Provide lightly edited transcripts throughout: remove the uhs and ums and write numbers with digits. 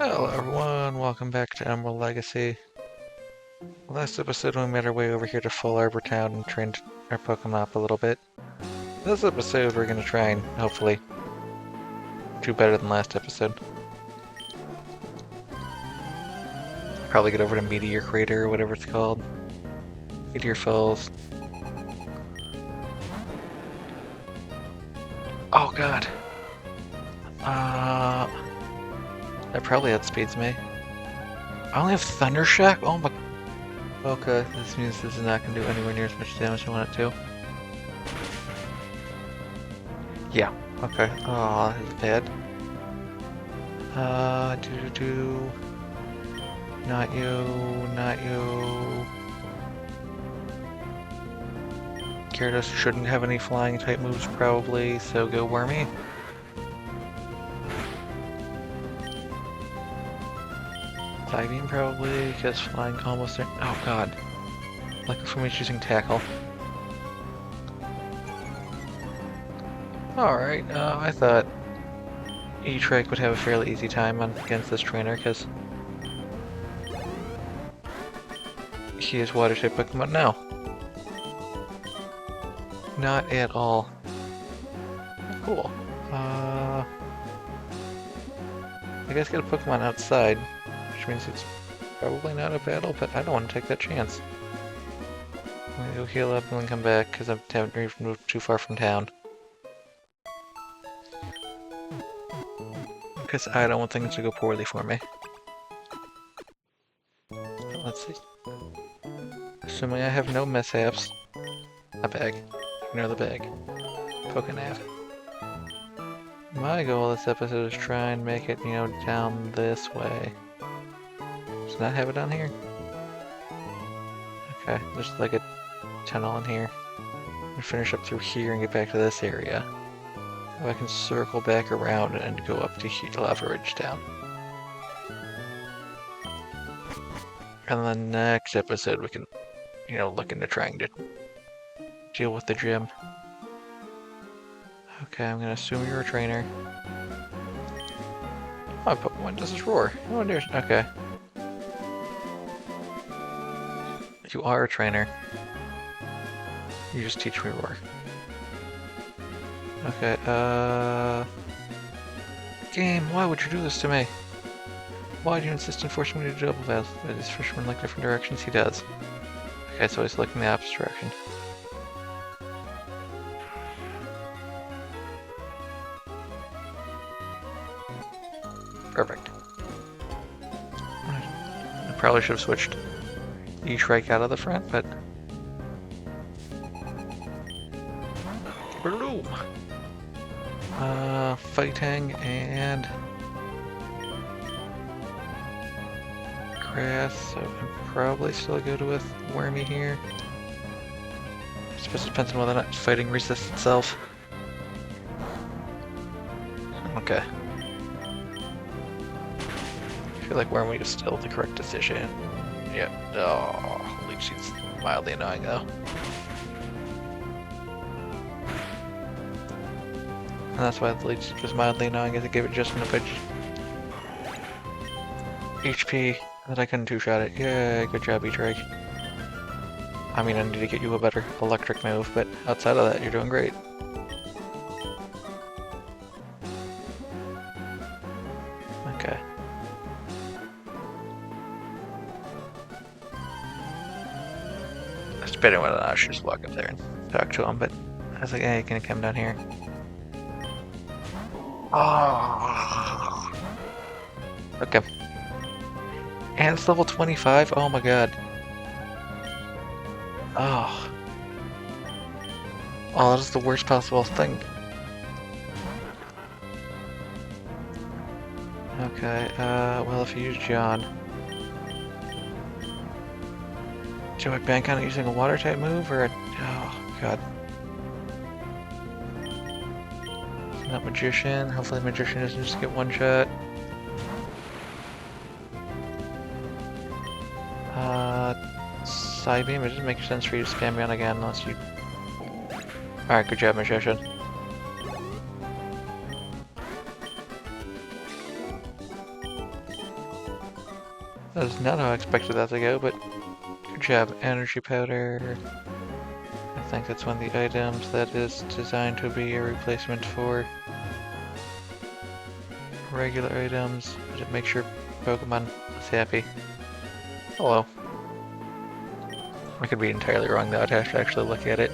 Hello everyone, welcome back to Emerald Legacy. Last episode we made our way over here to Full Arbor Town and trained our Pokemon up a little bit. This episode we're gonna try and hopefully do better than last episode. Probably get over to Meteor Crater or whatever it's called. Meteor Falls. Oh god. That probably outspeeds me. I only have Thunder Shock? Oh my... Okay, this means this is not going to do anywhere near as much damage as I want it to. Yeah, okay. Oh, that's bad. Not you, not you. Gyarados shouldn't have any flying type moves probably, so go Wormy. Beam probably, because flying almost there. Oh god. Lucky for me choosing Tackle. Alright, I thought E-Trike would have a fairly easy time against this trainer, because he is water type Pokemon now. Not at all. Cool. I guess get a Pokemon outside. Which means it's probably not a battle, but I don't want to take that chance. I'm gonna go heal up and then come back because I haven't even moved too far from town. Because I don't want things to go poorly for me. Let's see. Assuming I have no mishaps. A bag. Ignore the bag. Pokénav. My goal this episode is try and make it, down this way. Does not have it down here? Okay, there's like a tunnel in here. I'm gonna finish up through here and get back to this area. So I can circle back around and go up to Lava Ridge Town. And the next episode we can, look into trying to deal with the gym. Okay, I'm gonna assume you're a trainer. My Pokemon does this roar. Oh, there's... Okay. You are a trainer. You just teach me roar. Okay, Game, why would you do this to me? Why do you insist on forcing me to do double battles? Does fisherman look different directions? He does. Okay, so he's looking the opposite direction. Perfect. I probably should have switched E-Trike out of the front, but... Bloom! Fighting and... Grass, so I'm probably still good with Wormy here. I suppose it depends on whether or not fighting resists itself. Okay. I feel like Wormy is still the correct decision. Yep. Oh, Leech Seed's mildly annoying though. And that's why the Leech Seed was mildly annoying, is it gave it just enough HP that I couldn't two-shot it. Yay, good job, E-Trike. I mean, I need to get you a better electric move, but outside of that, you're doing great. Okay. It's better when I should just walk up there and talk to him, but I was like, hey, can you come down here? Oh. Okay. And it's level 25? Oh my god. Oh. Oh, that is the worst possible thing. Okay, well if you use John... Do I bank on it using a water type move or a... Oh god. Not Magician. Hopefully Magician doesn't just get one shot. Psybeam, it doesn't make sense for you to spam me on again unless you... Alright, good job, Magician. That is not how I expected that to go, but good job. Energy powder. I think that's one of the items that is designed to be a replacement for regular items, but it makes your Pokemon less happy. Hello. I could be entirely wrong though, I'd have to actually look at it.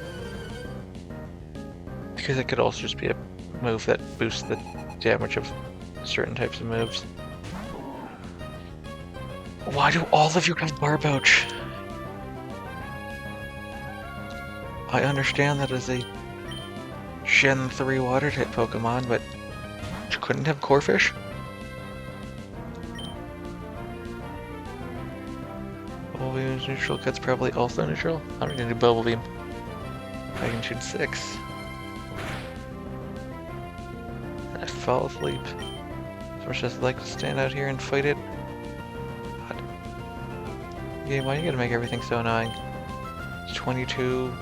Because it could also just be a move that boosts the damage of certain types of moves. Why do all of you have Barboach? I understand that as a Gen 3 water type Pokemon, but you couldn't have Corphish? Bubble Beam is neutral, Cut's probably also neutral. I'm gonna do Bubble Beam. Magnitude 6. I fall asleep. So much just like to stand out here and fight it. God. Game, why are you gonna make everything so annoying? It's 22.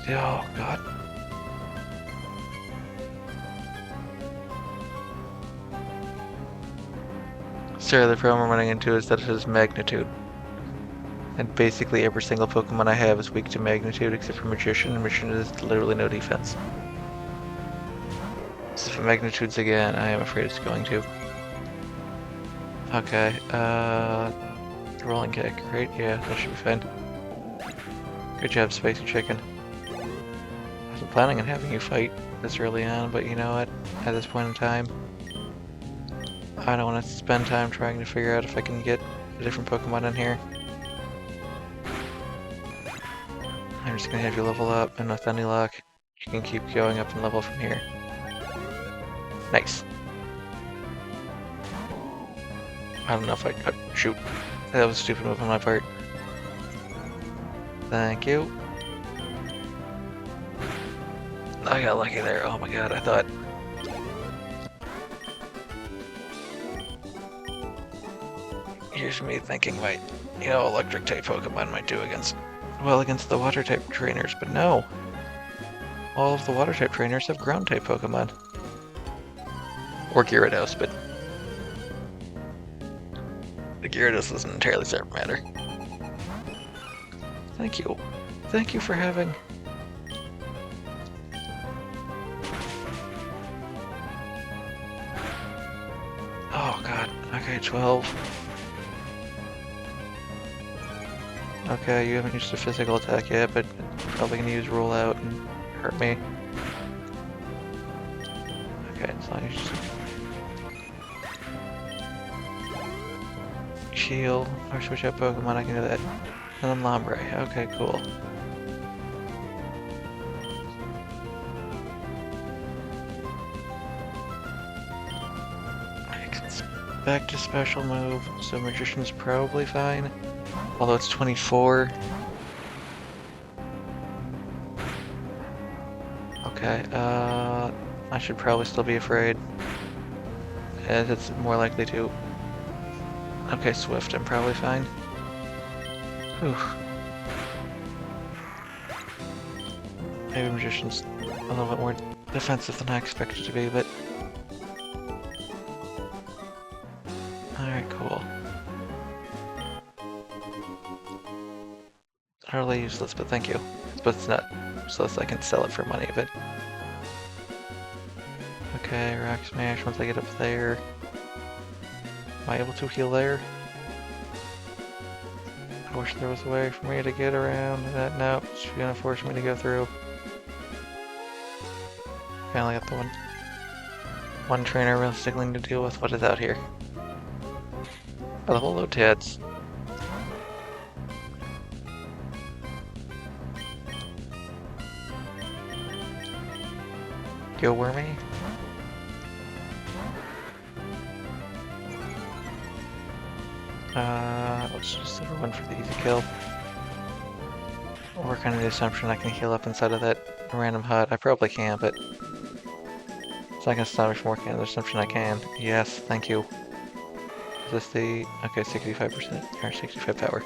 Oh, God. Sir, the problem I'm running into is that it has Magnitude. And basically every single Pokemon I have is weak to Magnitude except for Magician, and Magician is literally no defense. So if it Magnitudes again, I am afraid it's going to. Okay, Rolling Kick, right? Yeah, that should be fine. Good job, SpicyChikn. I wasn't planning on having you fight this early on, but you know what? At this point in time, I don't want to spend time trying to figure out if I can get a different Pokemon in here. I'm just gonna have you level up, and with any luck, you can keep going up in level from here. Nice. I don't know if I could shoot. That was a stupid move on my part. Thank you. I got lucky there. Oh my god, I thought. Here's me thinking electric type Pokemon might do against the water type trainers, but no. All of the water type trainers have ground type Pokemon. Or Gyarados, but the Gyarados is an entirely separate matter. Thank you. Thank you for having... Oh god. Okay, 12. Okay, you haven't used a physical attack yet, but probably gonna use Roll Out and hurt me. Okay, as long as you just... Shield, or switch out Pokemon, I can do that. And then Lombre, okay, cool. I expect a special move, so Magician's probably fine. Although it's 24. Okay, I should probably still be afraid, as it's more likely to. Okay, Swift, I'm probably fine. Whew. Maybe Magician's a little bit more defensive than I expected to be, but... Alright, cool. Utterly useless, but thank you. But it's not useless, I can sell it for money, but... Okay, Rock Smash once I get up there. Am I able to heal there? I wish there was a way for me to get around that. Nope, it's gonna force me to go through. Finally got the one trainer real stickling to deal with. What is out here? Oh, the whole load Tads. Go Wormy. Let's just have one for the easy kill. We're kind of the assumption I can heal up inside of that random hut. I probably can, but it's not gonna stop me from working on the assumption I can. Yes, thank you. Is this the... Okay, 65%, or 65 power.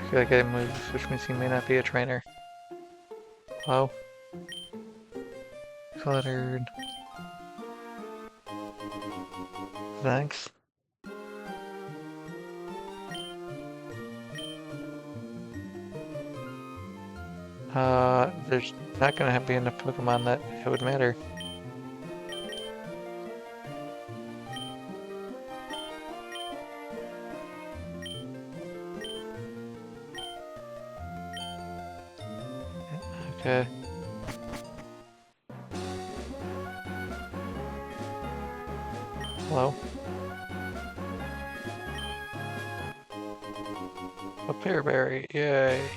feel like I moved, which means he may not be a trainer. Hello? Cluttered. Thanks. There's not gonna be enough Pokemon that it would matter. Okay. Hello? A Pearberry, yay!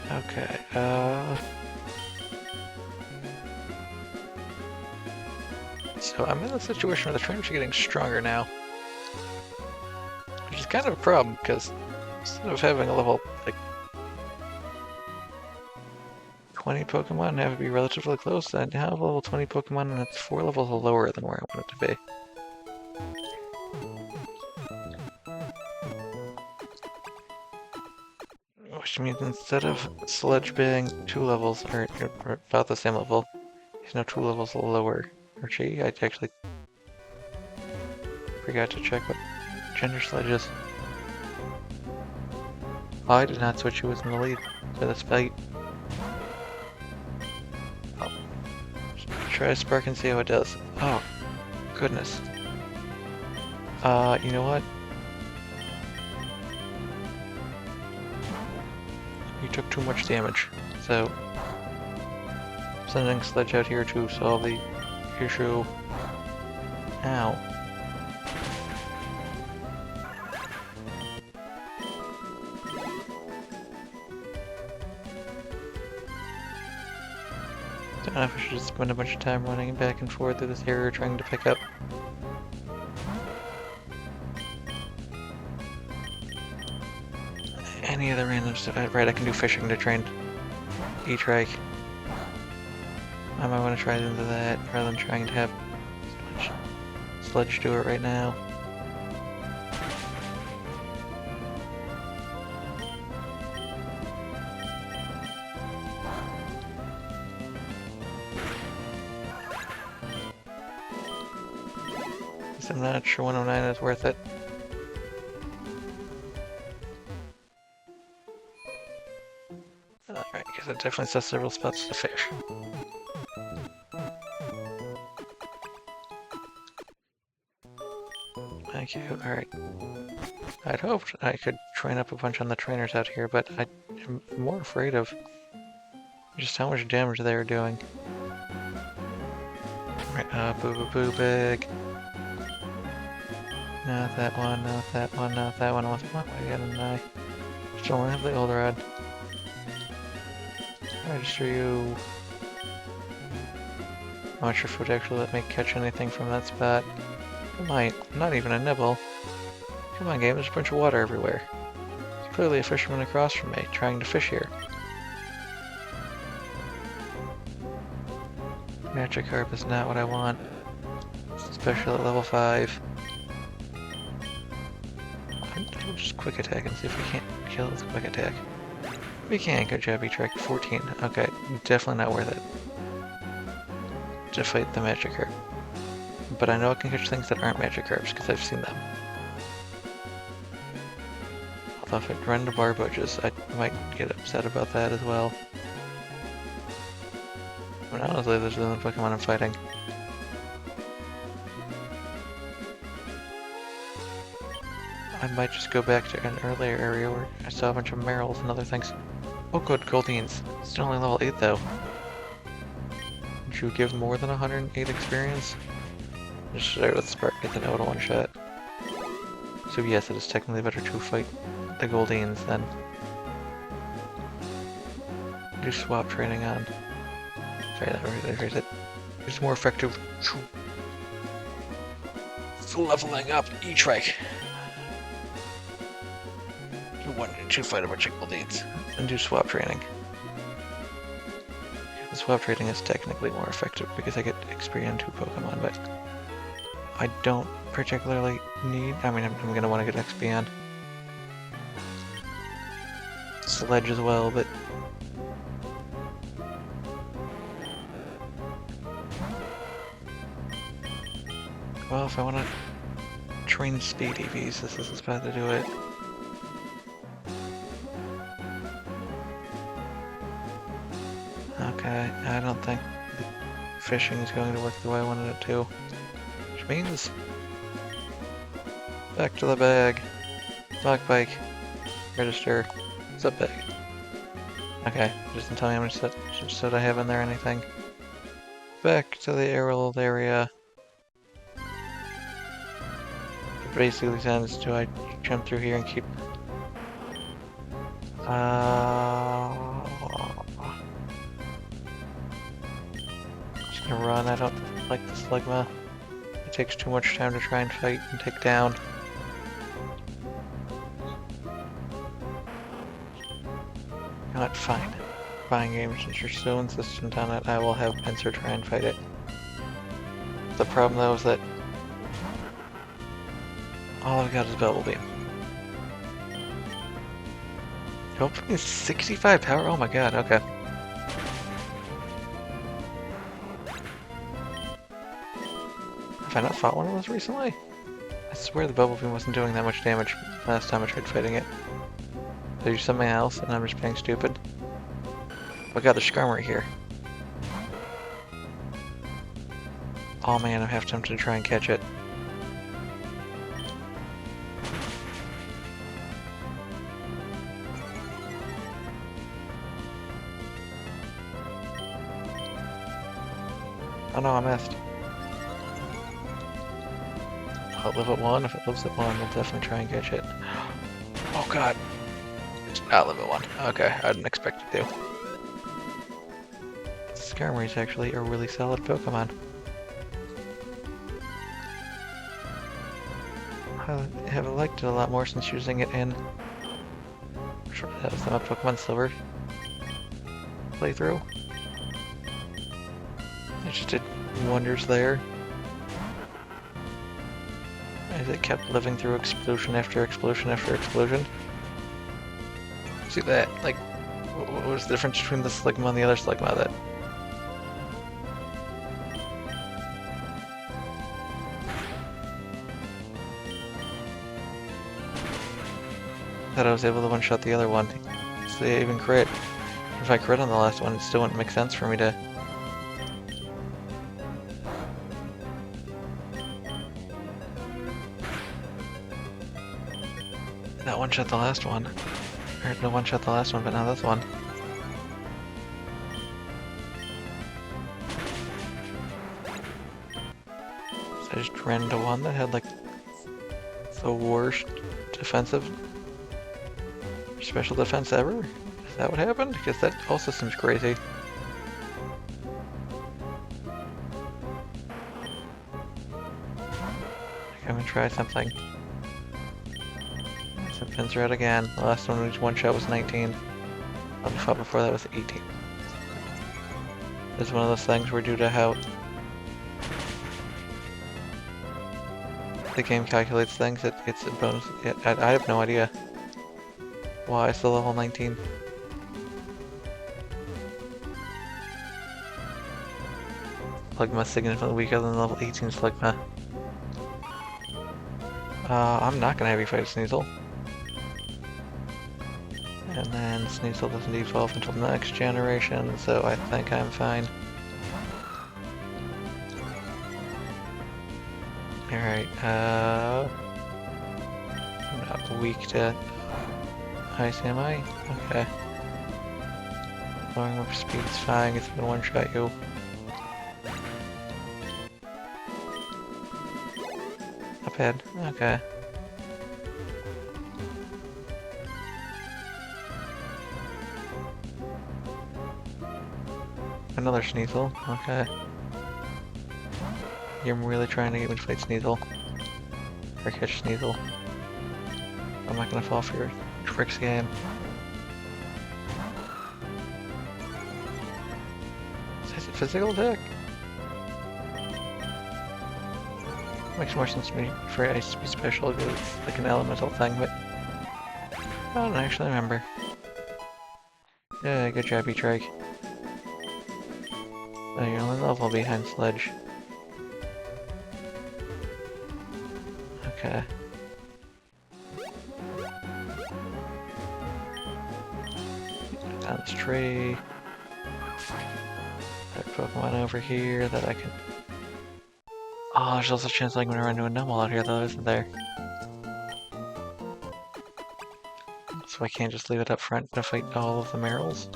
Okay, so I'm in a situation where the trainers are getting stronger now. Which is kind of a problem, because instead of having a level, like, 20 Pokemon have to be relatively close, I now have level 20 Pokemon and it's 4 levels lower than where I want it to be. Which means instead of Sledge being 2 levels, or about the same level, he's now 2 levels lower. Or she? I actually forgot to check what gender Sledge is. Oh, I did not switch who was in the lead for this fight. Oh. Try Spark and see how it does. Oh, goodness. You know what? You took too much damage, so sending Sledge out here to solve the issue. Ow. Don't know if I should just spend a bunch of time running back and forth through this area trying to pick up. Any other random stuff. Right, I can do fishing to train E-Trike. I might want to try to do that rather than trying to have Sledge do it right now. I'm not sure 109 is worth it. Alright, because it definitely says several spots to fish. Thank you, alright. I'd hoped I could train up a bunch on the trainers out here, but I'm more afraid of just how much damage they are doing. Alright, boo boo boo big. Not that one, not that one, not that one. I want to get an eye. Still only have the old rod. Register you. I'm not sure if it would actually let me catch anything from that spot. It might. Not even a nibble. Come on, game, there's a bunch of water everywhere. There's clearly a fisherman across from me, trying to fish here. Magikarp is not what I want. Especially at level 5. We'll just quick attack and see if we can't kill this quick attack. We can, good job, E-Trike. 14. Okay, definitely not worth it to fight the Magikarp. But I know I can catch things that aren't Magikarps because I've seen them. Although if I run into Barbudges, I might get upset about that as well. But honestly, those are the only Pokemon I'm fighting. I might just go back to an earlier area where I saw a bunch of Marills and other things. Oh good, Goldeen's. Still only level 8 though. Would you give more than 108 experience? Just start with Spark, get the note one shot. So yes, it is technically better to fight the Goldeen's than do swap training on. Sorry, there's it. It's more effective to leveling up E-Trike. To fight a bunch of Goldeen's and do swap training. The swap training is technically more effective because I get XP on 2 Pokemon, but I don't particularly need. I mean, I'm gonna want to get XP on Sledge as well, but well, if I want to train speed EVs, this is the spot to do it. Okay, I don't think fishing is going to work the way I wanted it to. Which means back to the bag. Dog bike. Register. What's up, bag? Okay, just didn't tell me how much soda I have in there or anything. Back to the Airworld area. It basically sounds, do I jump through here and keep... Just gonna run, I don't like the Slugma. It takes too much time to try and fight and take down. You know what, fine. Fine game, since you're so insistent on it, I will have Pincer try and fight it. The problem though is that all I've got is Bubble Beam. Hopefully it's 65 power? Oh my god, okay. Have I not fought one of those recently? I swear the Bubble Beam wasn't doing that much damage last time I tried fighting it. Did I do something else and I'm just being stupid? Oh god, there's Squirmy here. Oh man, I'm half tempted to try and catch it. Oh no, I missed. I'll live at 1. If it lives at 1, we'll definitely try and catch it. Oh god. It's not live at 1. Okay, I didn't expect it to. Squirmy is actually a really solid Pokemon. I have liked it a lot more since using it in... That was my Pokemon Silver playthrough. It just did wonders there. As it kept living through explosion after explosion after explosion. See that? Like, what was the difference between the Slugma and the other Slugma that... That I was able to one-shot the other one. So they even crit. If I crit on the last one, it still wouldn't make sense for me to... Not one-shot the last one. Or no one-shot the last one, but not this one. So I just ran into one that had like the worst defensive special defense ever? Is that what happened? Because that also seems crazy. I'm gonna try something. Some Pincer out again. The last one was one shot was 19. The one fought before that was 18. It's one of those things where due to how the game calculates things, it's a bonus. I have no idea why it's still level 19. Slugma significantly weaker than level 18 Slugma. I'm not gonna have you fight Sneasel. And then Sneasel doesn't evolve until the next generation, so I think I'm fine. Alright, I'm not weak to ice, am I? Okay. Lowering up speed is fine, it's gonna one-shot you. Not bad, okay. Another Sneasel, okay. You're really trying to get me to fight Sneasel. Or catch Sneasel. I'm not gonna fall for your tricks game. Is it physical attack? Makes more sense to me for ice to be special because it's like an elemental thing, but I don't actually remember. Yeah, good job, E-Trike. Oh, you're only level behind Sledge. Okay. Down this tree. Got a Pokemon over here that I can... Oh, there's also a chance I'm gonna run into a Numel out here though, isn't there? So I can't just leave it up front to fight all of the Marills.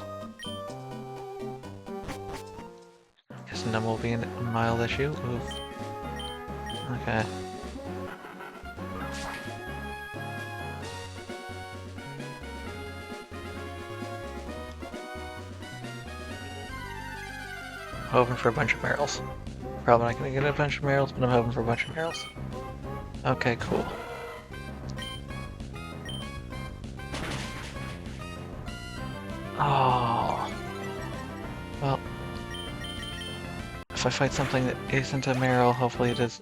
Guess Numb will be a mild issue. Ooh. Okay. Hoping for a bunch of Marills. Probably not gonna get a bunch of Marills, but I'm hoping for a bunch of Marills. Okay, cool. Oh. Well. If I fight something that isn't a Marill, hopefully it is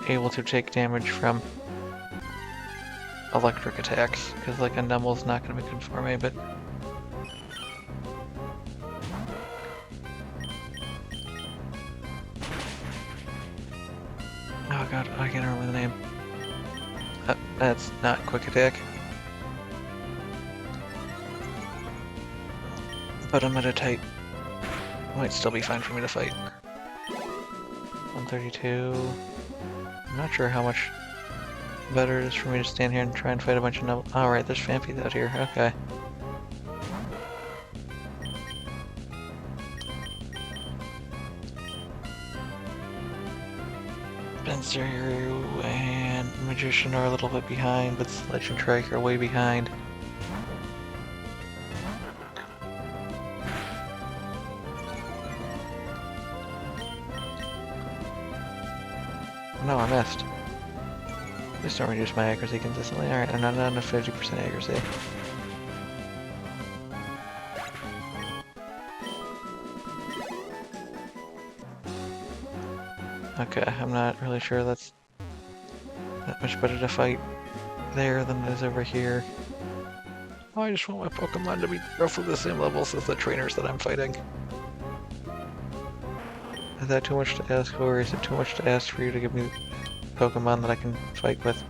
able to take damage from electric attacks. Because like a Numel's not gonna be good for me, but... Oh god, I can't remember the name. That's not quick attack. But I'm at a type. Might still be fine for me to fight. 132. I'm not sure how much better it is for me to stand here and try and fight a bunch of Numel. Oh, right, there's Fampies out here. Okay. Pincer and Magician are a little bit behind, but Sledge and Trike are way behind. No, I missed. Please don't reduce my accuracy consistently. Alright, I'm not down to 50% accuracy. Okay, I'm not really sure that's that much better to fight there than it is over here. Oh, I just want my Pokemon to be roughly the same levels as the trainers that I'm fighting. Is that too much to ask for, or is it too much to ask for you to give me Pokemon that I can fight with?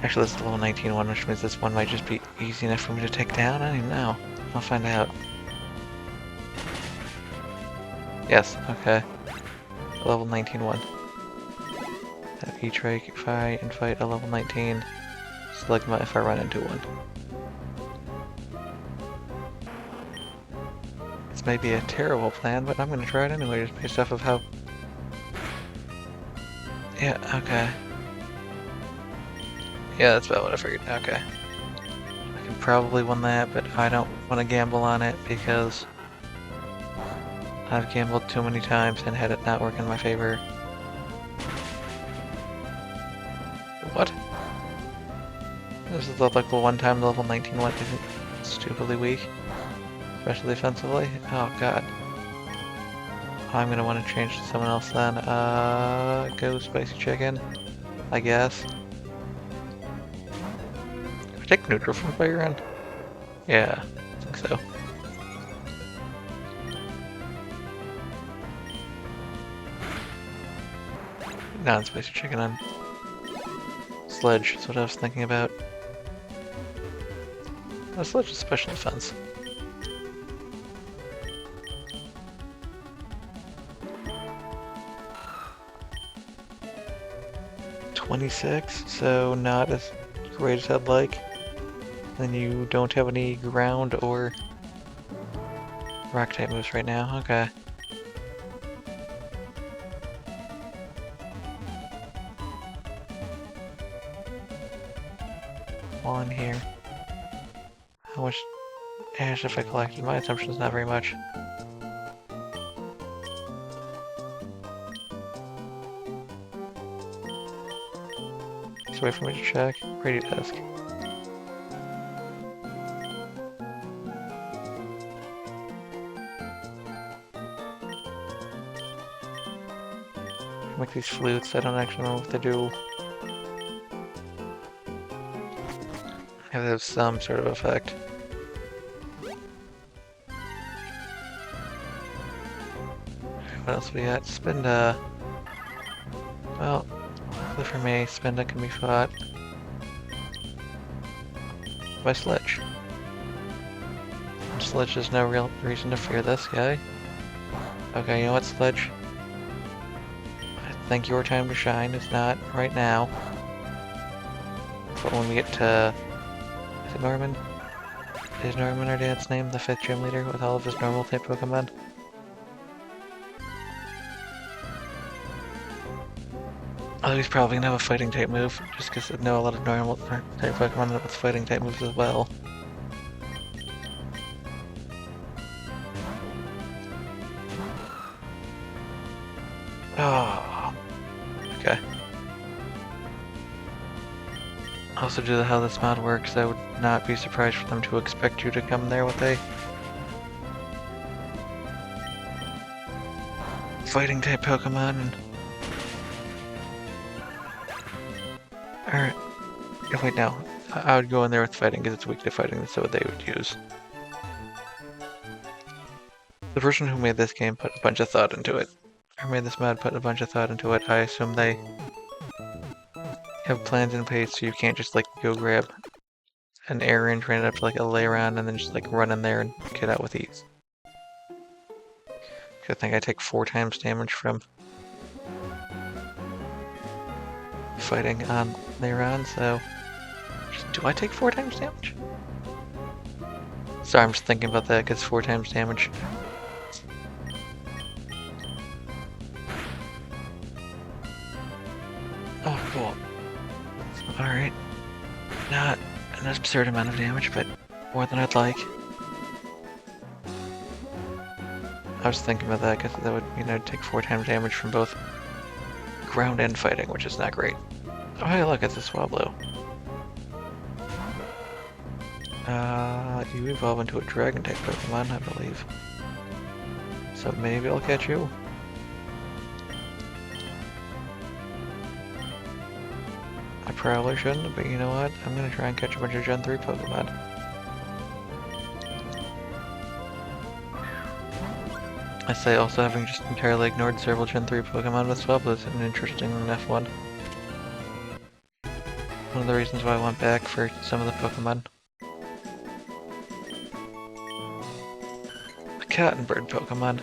Actually, this is the level 19 one, which means this one might just be easy enough for me to take down. I don't even know. I'll find out. Yes, okay. Level 19 one. Have E-Trike fight and fight a level 19 Sligma if I run into one. This may be a terrible plan, but I'm gonna try it anyway, just based off of how... Yeah, okay. Yeah, that's about what I figured. Okay. I can probably win that, but I don't want to gamble on it because I've gambled too many times and had it not work in my favor. What? This is like the one time the level 19 one isn't stupidly weak. Especially offensively. Oh god. I'm gonna want to change to someone else then. Go SpicyChikn, I guess. Can I take neutral from Fire Run? Yeah, I think so. Now it's SpicyChikn on Sledge, that's what I was thinking about. Oh, Sledge is special defense. .26, so not as great as I'd like. Then you don't have any ground or rock type moves right now. Okay. While I'm here, how much ash have I collected? My assumption is not very much. Just wait for me to check. Radio desk. can make these flutes. I don't actually know what they do. They have some sort of effect. What else we got? Spinda. Well, luckily for me, Spinda can be fought by Sledge. And Sledge has no real reason to fear this guy. Okay, you know what, Sledge? I think your time to shine is not right now. But when we get to... Is it Norman? Is Norman our dad's name, the 5th gym leader with all of his normal type Pokemon? Although he's probably gonna have a fighting type move, just because I know a lot of normal type Pokemon with fighting type moves as well. Oh, okay. Also, due to how this mod works, I would not be surprised for them to expect you to come there with a fighting type Pokemon. Alright. Wait, no. I would go in there with fighting because it's weak to fighting, that's what they would use. The person who made this game put a bunch of thought into it. Or made this mod put a bunch of thought into it. I assume they have plans in place so you can't just like go grab an Aron, train it up to like a Lairon, and then just like run in there and get out with ease. I think I take 4 times damage from fighting on Lairon, so... Do I take 4 times damage? Sorry, I'm just thinking about that, because 4 times damage. Oh, cool. Alright. Not an absurd amount of damage, but more than I'd like. I was thinking about that, because that would mean I'd take 4 times damage from both ground and fighting, which is not great. Oh hey, look, it's a Swablu. You evolve into a Dragon-type Pokemon, I believe. So maybe I'll catch you. I probably shouldn't, but you know what? I'm gonna try and catch a bunch of Gen 3 Pokemon. I say also having just entirely ignored several Gen 3 Pokemon with Swablu is an interesting enough one. One of the reasons why I went back for some of the Pokemon. A cat and bird Pokemon.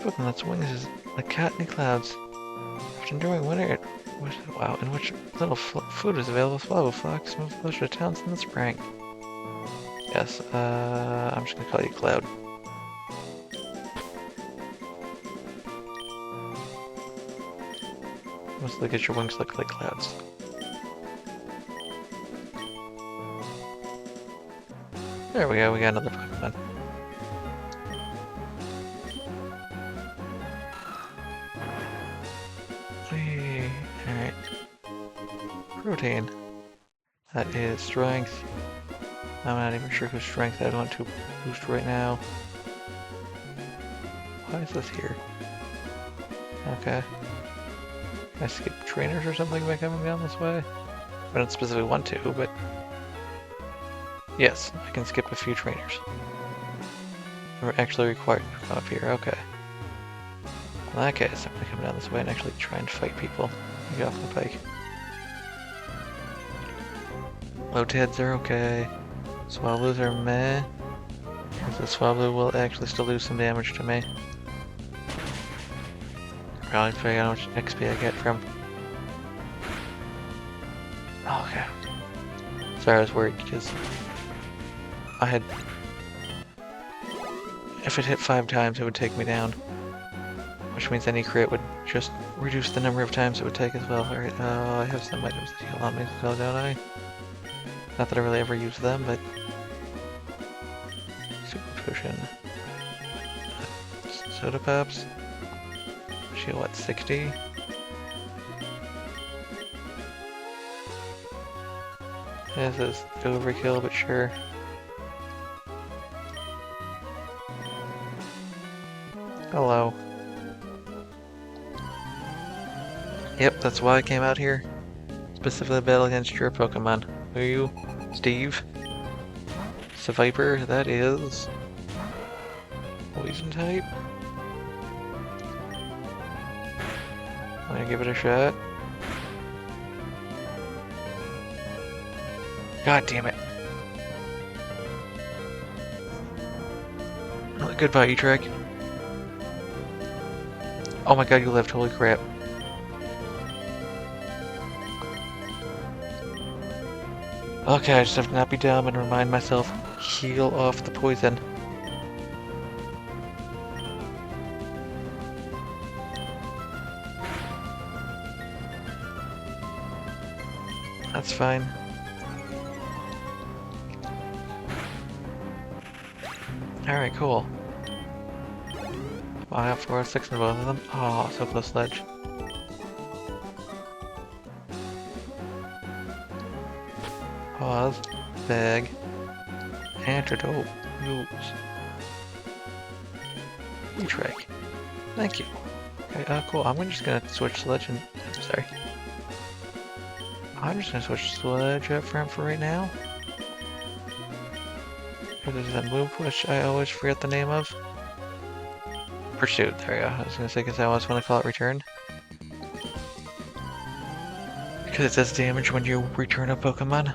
Pokemon that's wings is a cat in the clouds. After enduring winter, wow, in which little food is available, Swablu flocks move closer to towns in the spring. Yes, I'm just gonna call you Cloud. Must look at your wings look like clouds. There we go, we got another Pokemon. Alright. Protein. That is strength. I'm not even sure whose strength I'd want to boost right now. Why is this here? Okay. Can I skip trainers or something by coming down this way? I don't specifically want to, but... Yes, I can skip a few trainers. We're actually required to come up here, okay. In that case, I'm gonna come down this way and actually try and fight people. Get off the pike. Loteds are okay. Swablus are meh. Because the Swablu will actually still do some damage to me. Probably figure out how much XP I get from. Okay. Sorry, I was worried because I had... If it hit 5 times, it would take me down. Which means any crit would just reduce the number of times it would take as well. Alright, I have some items that heal on me still, don't I? Not that I really ever use them, but... Super Potion. Soda Pops. She what, 60? This is overkill, but sure. Hello. Yep, that's why I came out here. Specifically battle against your Pokemon. Who are you? Steve? It's a Viper, that is... Poison type? I'm gonna give it a shot. God damn it. Oh, goodbye, E-Trike. Oh my god, you lived, holy crap. Okay, I just have to not be dumb and remind myself, heal off the poison. That's fine. Alright, cool. I have 4 6 in both of them. Oh, so close, Sledge. Pause. Bag. Antidote. Use. E-Trike. Thank you. Okay, cool. I'm just gonna switch Sledge and... Sorry. I'm just gonna switch Sledge up front for right now. There's that move which I always forget the name of. Pursuit, there we go. I was gonna say because I always want to call it Return. Because it does damage when you return a Pokemon.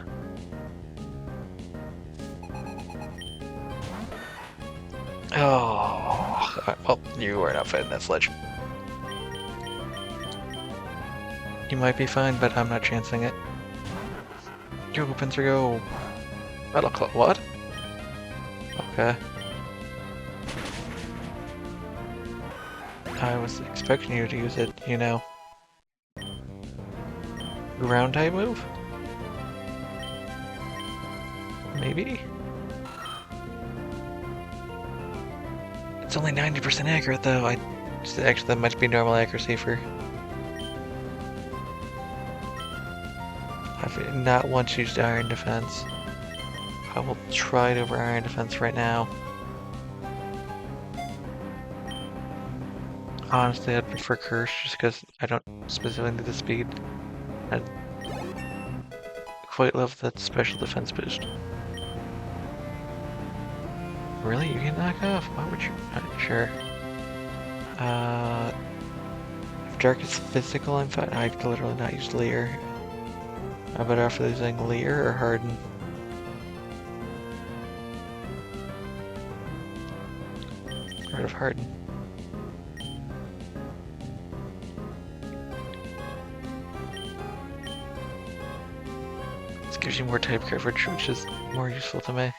Oh, well, you are not fighting that Sledge. You might be fine, but I'm not chancing it. Go, Pincer, go! Metal Claw, what? Okay. I was expecting you to use it, you know. Ground type move? Maybe? It's only 90% accurate though. Actually, that might be normal accuracy for... I've not once used Iron Defense. I will try it over Iron Defense right now. Honestly, I'd prefer Curse just because I don't specifically need the speed. I quite love that special defense boost. Really? You can knock off? Why would you? Sure. If Dark is physical, I'm fine. I've literally not used Leer. I'm better off using Leer or Harden. Get rid of Harden. This gives you more type coverage, which is more useful to me.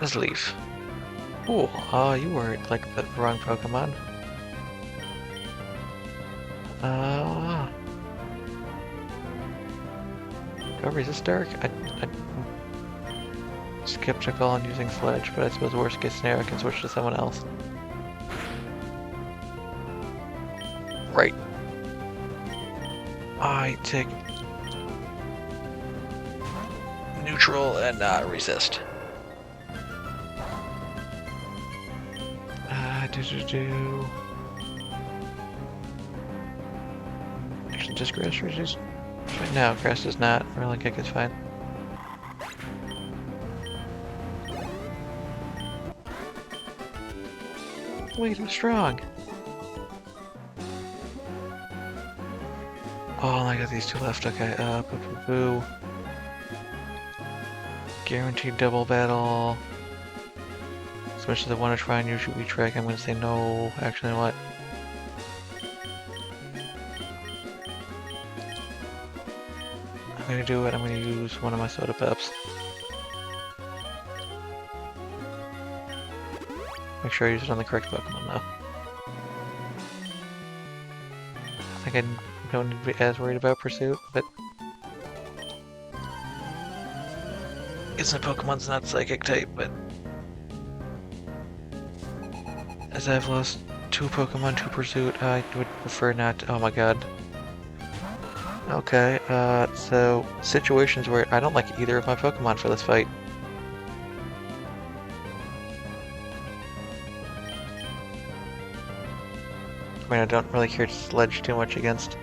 Nuzleaf. Cool. Oh, you were like the wrong Pokemon. Go resist Dark? I'm skeptical on using Sledge, but I suppose worst case scenario I can switch to someone else. Right. I take neutral and not resist. Actually, does grass resist? No, grass does not. Rolling kick is fine. Wait, I'm strong. Oh, I got these two left. Okay, boo. Guaranteed double battle. Especially the one to try and use E-Trike, I'm gonna say no. Actually, what? I'm gonna do it. I'm gonna use one of my Soda Peps. Make sure I use it on the correct Pokemon, though. I think I don't need to be as worried about Pursuit, but... Guess my Pokemon's not Psychic type, but... As I've lost 2 Pokemon to Pursuit, I would prefer not to... Oh my god. Okay, so... Situations where I don't like either of my Pokemon for this fight. I mean, I don't really care to Sledge too much against.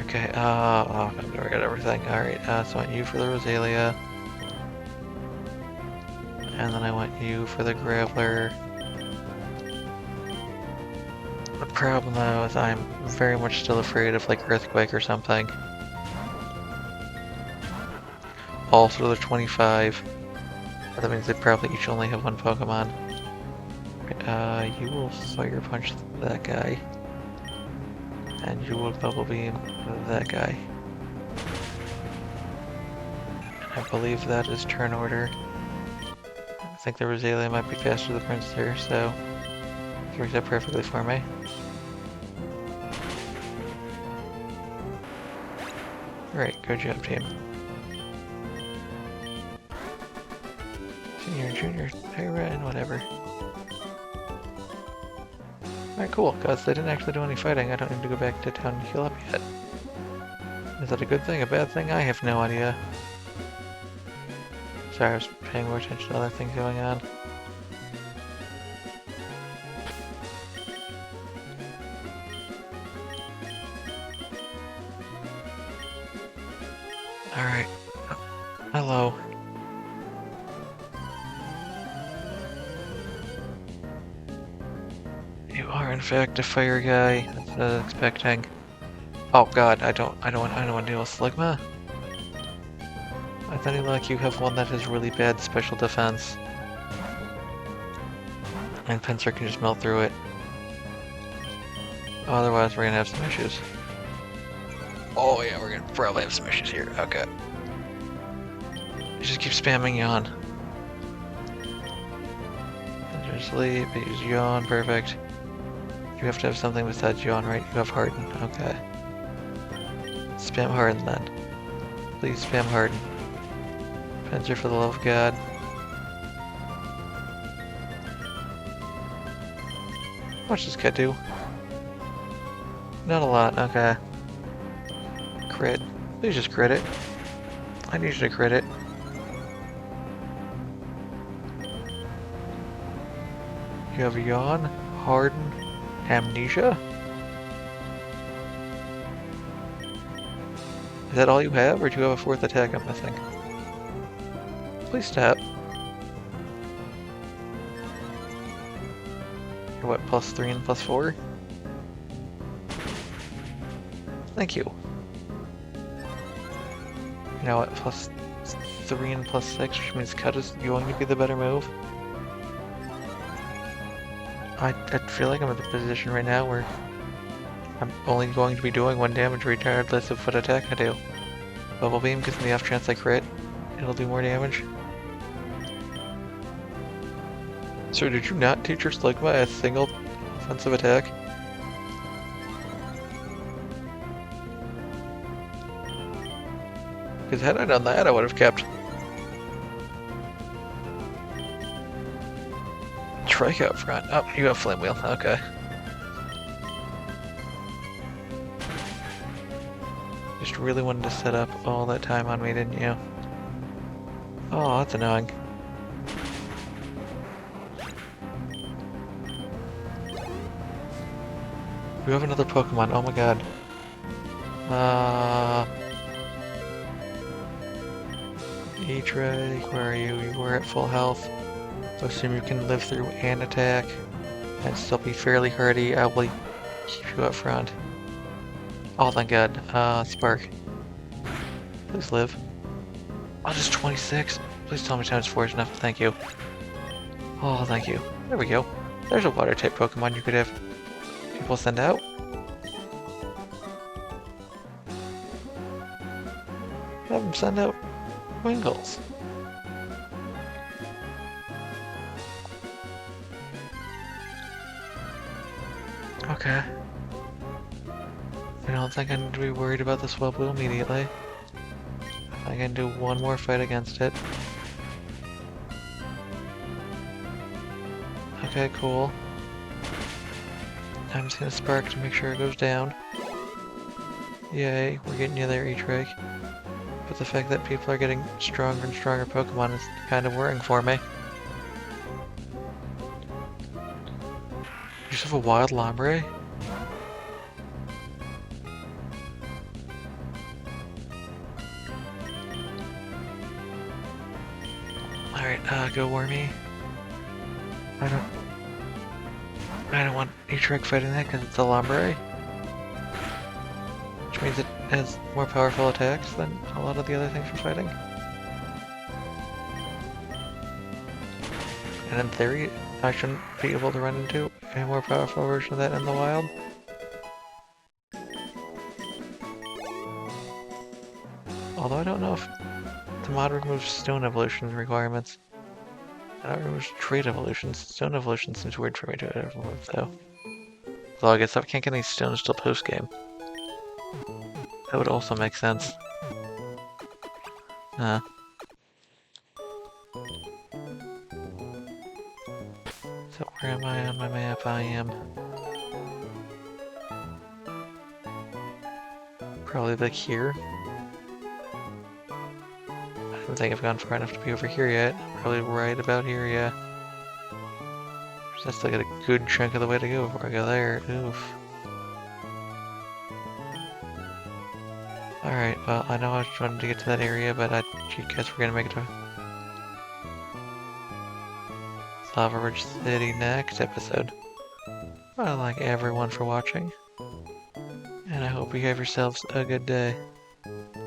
Okay, I'm gonna forget everything. Alright, so I want you for the Rosalia. And then I want you for the Graveler. The problem though is I'm very much still afraid of like Earthquake or something. Also they're 25. That means they probably each only have one Pokemon. You will Fire Punch that guy. And you will Bubble Beam that guy. I believe that is turn order. I think the Rosalia might be faster than Pincer, so it works out perfectly for me. Alright, good job, team. Senior, junior, Pyra, and whatever. Alright, cool, because they didn't actually do any fighting. I don't need to go back to town and heal up yet. Is that a good thing, a bad thing? I have no idea. Sorry, I was paying more attention to other things going on. Alright. Oh, hello. You are in fact a fire guy. That's what I was expecting. Oh god, I don't want to deal with Sligma. With any luck, you have one that has really bad special defense. And Pincer can just melt through it. Otherwise, we're gonna have some issues. Oh yeah, we're gonna probably have some issues here. Okay. You just keep spamming Yawn. Pincer sleep, use Yawn, perfect. You have to have something besides Yawn, right? You have Harden, okay. Spam Harden then. Please spam Harden. Pincer for the love of God. How much does Cat do? Not a lot, okay. Crit. Please just crit it. I need you to crit it. You have Yawn, Harden, Amnesia? Is that all you have, or do you have a fourth attack I'm missing? Please stop. You're what, +3 and +4? Thank you. You know what, +3 and +6, which means Cut is going to be the better move. I feel like I'm in the position right now where I'm only going to be doing 1 damage regardless of what attack I do. Bubble Beam gives me the off chance I crit. It'll do more damage. So did you not teach your Sligma a single offensive attack? Because had I done that, I would have kept Trike out front. Oh, you have Flame Wheel, okay. Just really wanted to set up all that time on me, didn't you? Oh, that's annoying. You have another Pokemon, oh my god. E-Trike, where are you? You were at full health. I assume you can live through an attack and still be fairly hardy. I will keep you up front. Oh, thank god. Spark. Please live. Oh, just 26. Please tell me times 4 is enough. Thank you. Oh, thank you. There we go. There's a water type Pokemon you could have people send out. Have them send out Wingles. Okay. I don't think I need to be worried about the Swablu immediately. I can do one more fight against it. Okay, cool. I'm just gonna Spark to make sure it goes down. Yay, we're getting you there, E-Trike. But the fact that people are getting stronger and stronger Pokemon is kind of worrying for me. You have a wild Lombre? Alright, go Wormy. I don't want E-Trike fighting that because it's a Lombre. Which means it has more powerful attacks than a lot of the other things we're fighting. And in theory, I shouldn't be able to run into a more powerful version of that in the wild. Although I don't know if the mod removes stone evolution requirements. I don't remove trait evolutions. Stone evolution seems weird for me to remove though. Although I guess I can't get any stones till post-game. That would also make sense. So where am I on my map? I am probably like here. I don't think I've gone far enough to be over here yet. Probably right about here, yeah. That's like a good chunk of the way to go before I go there. Oof. Alright, well, I know I was trying to get to that area, but I guess we're gonna make it to Lava Ridge City next episode. Well, I thank everyone for watching, and I hope you have yourselves a good day.